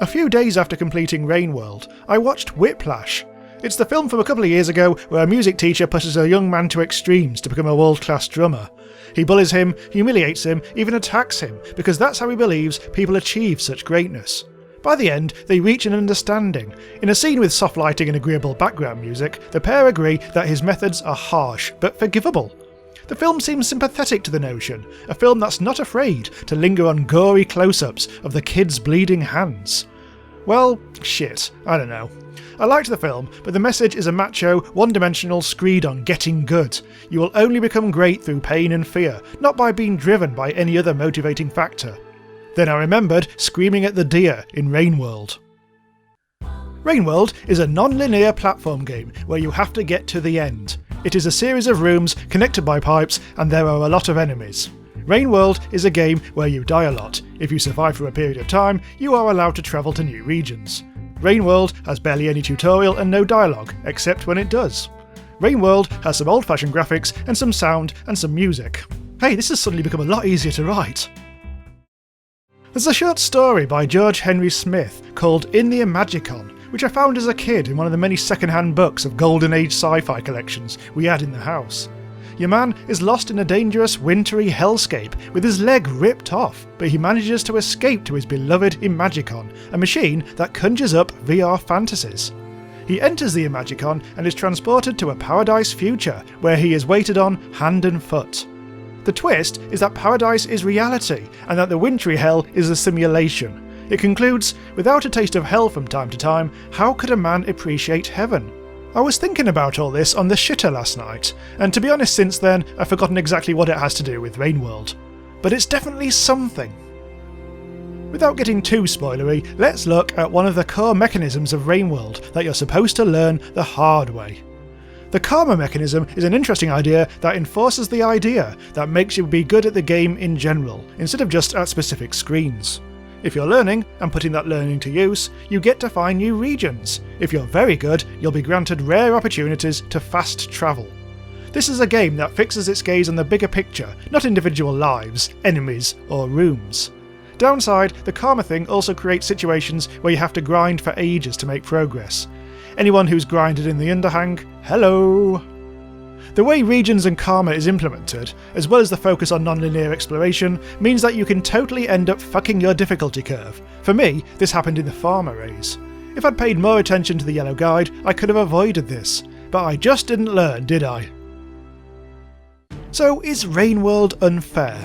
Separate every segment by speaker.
Speaker 1: A few days after completing Rainworld, I watched Whiplash. It's the film from a couple of years ago where a music teacher pushes a young man to extremes to become a world-class drummer. He bullies him, humiliates him, even attacks him, because that's how he believes people achieve such greatness. By the end, they reach an understanding. In a scene with soft lighting and agreeable background music, the pair agree that his methods are harsh, but forgivable. The film seems sympathetic to the notion, a film that's not afraid to linger on gory close-ups of the kid's bleeding hands. Well, shit, I don't know. I liked the film, but the message is a macho, one-dimensional screed on getting good. You will only become great through pain and fear, not by being driven by any other motivating factor. Then I remembered screaming at the deer in Rainworld. Rainworld is a non-linear platform game where you have to get to the end. It is a series of rooms connected by pipes, and there are a lot of enemies. Rainworld is a game where you die a lot. If you survive for a period of time, you are allowed to travel to new regions. Rainworld has barely any tutorial and no dialogue, except when it does. Rainworld has some old-fashioned graphics and some sound and some music. Hey, this has suddenly become a lot easier to write. There's a short story by George Henry Smith called In the Imagicon, which I found as a kid in one of the many second-hand books of Golden Age sci-fi collections we had in the house. Your man is lost in a dangerous, wintry hellscape with his leg ripped off, but he manages to escape to his beloved Imagicon, a machine that conjures up VR fantasies. He enters the Imagicon and is transported to a paradise future, where he is waited on hand and foot. The twist is that paradise is reality, and that the wintry hell is a simulation. It concludes, without a taste of hell from time to time, how could a man appreciate heaven? I was thinking about all this on the shitter last night, and to be honest since then, I've forgotten exactly what it has to do with Rainworld. But it's definitely something. Without getting too spoilery, let's look at one of the core mechanisms of Rainworld that you're supposed to learn the hard way. The karma mechanism is an interesting idea that enforces the idea that makes you be good at the game in general, instead of just at specific screens. If you're learning, and putting that learning to use, you get to find new regions. If you're very good, you'll be granted rare opportunities to fast travel. This is a game that fixes its gaze on the bigger picture, not individual lives, enemies, or rooms. Downside, the karma thing also creates situations where you have to grind for ages to make progress. Anyone who's grinded in the underhand, hello! The way regions and karma is implemented, as well as the focus on non-linear exploration, means that you can totally end up fucking your difficulty curve. For me, this happened in the farm arrays. If I'd paid more attention to the yellow guide, I could have avoided this. But I just didn't learn, did I? So is Rainworld unfair?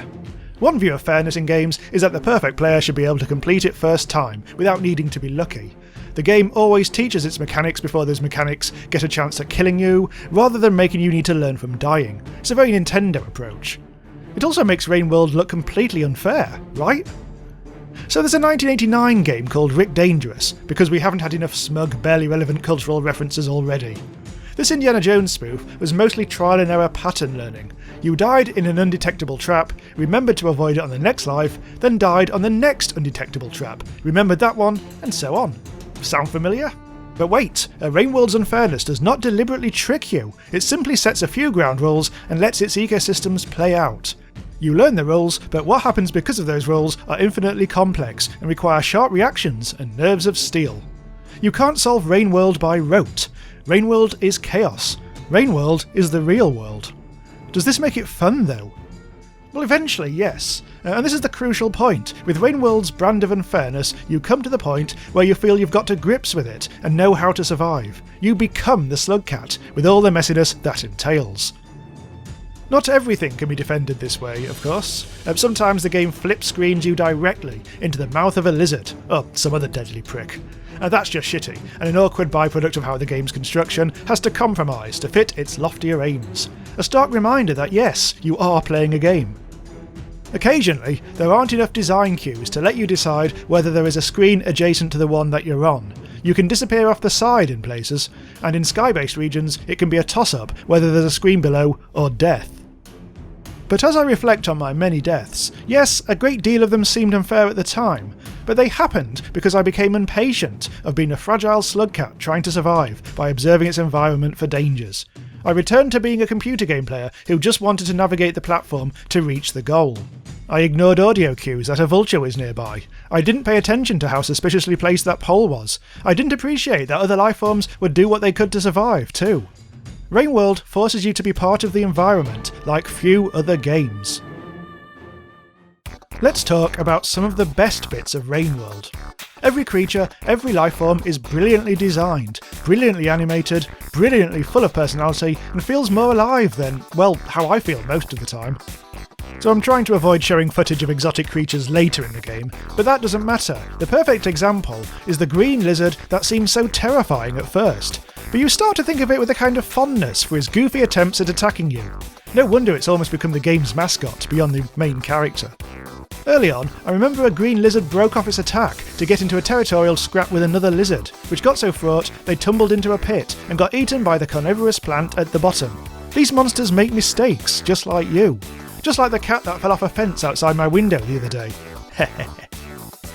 Speaker 1: One view of fairness in games is that the perfect player should be able to complete it first time, without needing to be lucky. The game always teaches its mechanics before those mechanics get a chance at killing you, rather than making you need to learn from dying. It's a very Nintendo approach. It also makes Rainworld look completely unfair, right? So there's a 1989 game called Rick Dangerous, because we haven't had enough smug, barely relevant cultural references already. This Indiana Jones spoof was mostly trial and error pattern learning. You died in an undetectable trap, remembered to avoid it on the next life, then died on the next undetectable trap, remembered that one, and so on. Sound familiar? But wait, Rainworld's unfairness does not deliberately trick you. It simply sets a few ground rules and lets its ecosystems play out. You learn the rules, but what happens because of those rules are infinitely complex and require sharp reactions and nerves of steel. You can't solve Rainworld by rote. Rainworld is chaos. Rainworld is the real world. Does this make it fun though? Well, eventually, yes. And this is the crucial point. With Rainworld's brand of unfairness, you come to the point where you feel you've got to grips with it and know how to survive. You become the slugcat, with all the messiness that entails. Not everything can be defended this way, of course. Sometimes the game flip screens you directly into the mouth of a lizard, or some other deadly prick. That's just shitty, and an awkward byproduct of how the game's construction has to compromise to fit its loftier aims. A stark reminder that yes, you are playing a game. Occasionally, there aren't enough design cues to let you decide whether there is a screen adjacent to the one that you're on. You can disappear off the side in places, and in sky-based regions it can be a toss-up whether there's a screen below or death. But as I reflect on my many deaths, yes, a great deal of them seemed unfair at the time, but they happened because I became impatient of being a fragile slugcat trying to survive by observing its environment for dangers. I returned to being a computer game player who just wanted to navigate the platform to reach the goal. I ignored audio cues that a vulture was nearby. I didn't pay attention to how suspiciously placed that pole was. I didn't appreciate that other lifeforms would do what they could to survive, too. Rainworld forces you to be part of the environment like few other games. Let's talk about some of the best bits of Rainworld. Every creature, every lifeform is brilliantly designed, brilliantly animated, brilliantly full of personality, and feels more alive than, well, how I feel most of the time. So I'm trying to avoid showing footage of exotic creatures later in the game, but that doesn't matter. The perfect example is the green lizard that seems so terrifying at first, but you start to think of it with a kind of fondness for his goofy attempts at attacking you. No wonder it's almost become the game's mascot beyond the main character. Early on, I remember a green lizard broke off its attack to get into a territorial scrap with another lizard, which got so fraught they tumbled into a pit and got eaten by the carnivorous plant at the bottom. These monsters make mistakes, just like you. Just like the cat that fell off a fence outside my window the other day.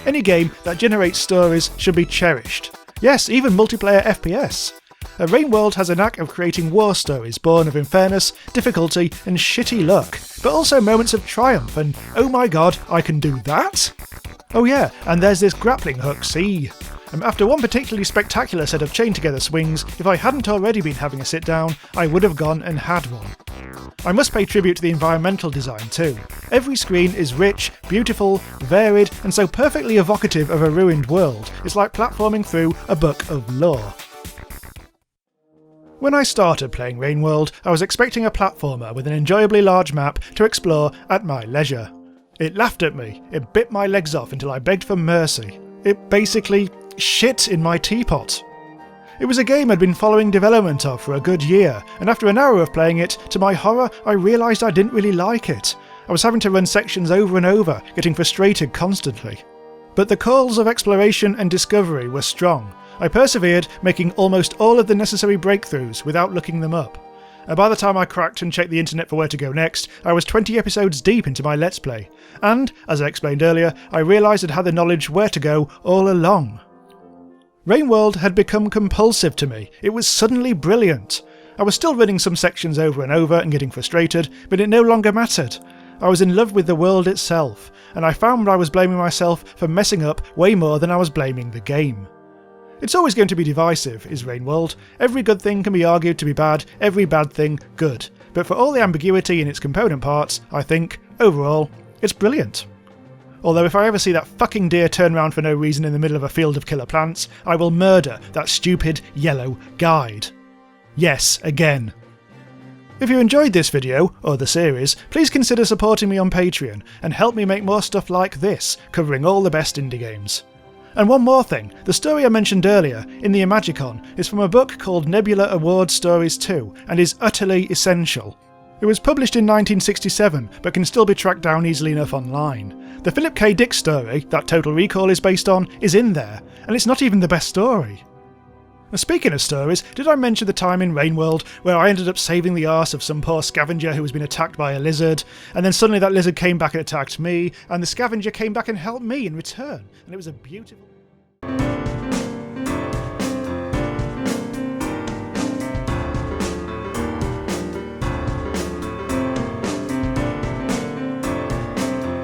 Speaker 1: Any game that generates stories should be cherished. Yes, even multiplayer FPS. Rainworld has a knack of creating war stories born of unfairness, difficulty, and shitty luck, but also moments of triumph and, oh my god, I can do that? Oh yeah, and there's this grappling hook, see? After one particularly spectacular set of chain-together swings, if I hadn't already been having a sit-down, I would have gone and had one. I must pay tribute to the environmental design too. Every screen is rich, beautiful, varied, and so perfectly evocative of a ruined world, it's like platforming through a book of lore. When I started playing Rainworld, I was expecting a platformer with an enjoyably large map to explore at my leisure. It laughed at me, it bit my legs off until I begged for mercy. It basically shit in my teapot. It was a game I'd been following development of for a good year, and after an hour of playing it, to my horror, I realised I didn't really like it. I was having to run sections over and over, getting frustrated constantly. But the calls of exploration and discovery were strong. I persevered, making almost all of the necessary breakthroughs without looking them up. And by the time I cracked and checked the internet for where to go next, I was 20 episodes deep into my Let's Play. And, as I explained earlier, I realised I'd had the knowledge where to go all along. Rainworld had become compulsive to me. It was suddenly brilliant. I was still running some sections over and over and getting frustrated, but it no longer mattered. I was in love with the world itself, and I found I was blaming myself for messing up way more than I was blaming the game. It's always going to be divisive, is Rainworld. Every good thing can be argued to be bad, every bad thing good. But for all the ambiguity in its component parts, I think, overall, it's brilliant. Although if I ever see that fucking deer turn round for no reason in the middle of a field of killer plants, I will murder that stupid yellow guide. Yes, again. If you enjoyed this video, or the series, please consider supporting me on Patreon and help me make more stuff like this, covering all the best indie games. And one more thing, the story I mentioned earlier, in the Imagicon, is from a book called Nebula Award Stories 2, and is utterly essential. It was published in 1967, but can still be tracked down easily enough online. The Philip K. Dick story, that Total Recall is based on, is in there, and it's not even the best story. Speaking of stories, did I mention the time in Rainworld where I ended up saving the arse of some poor scavenger who was being attacked by a lizard, and then suddenly that lizard came back and attacked me, and the scavenger came back and helped me in return, and it was a beautiful...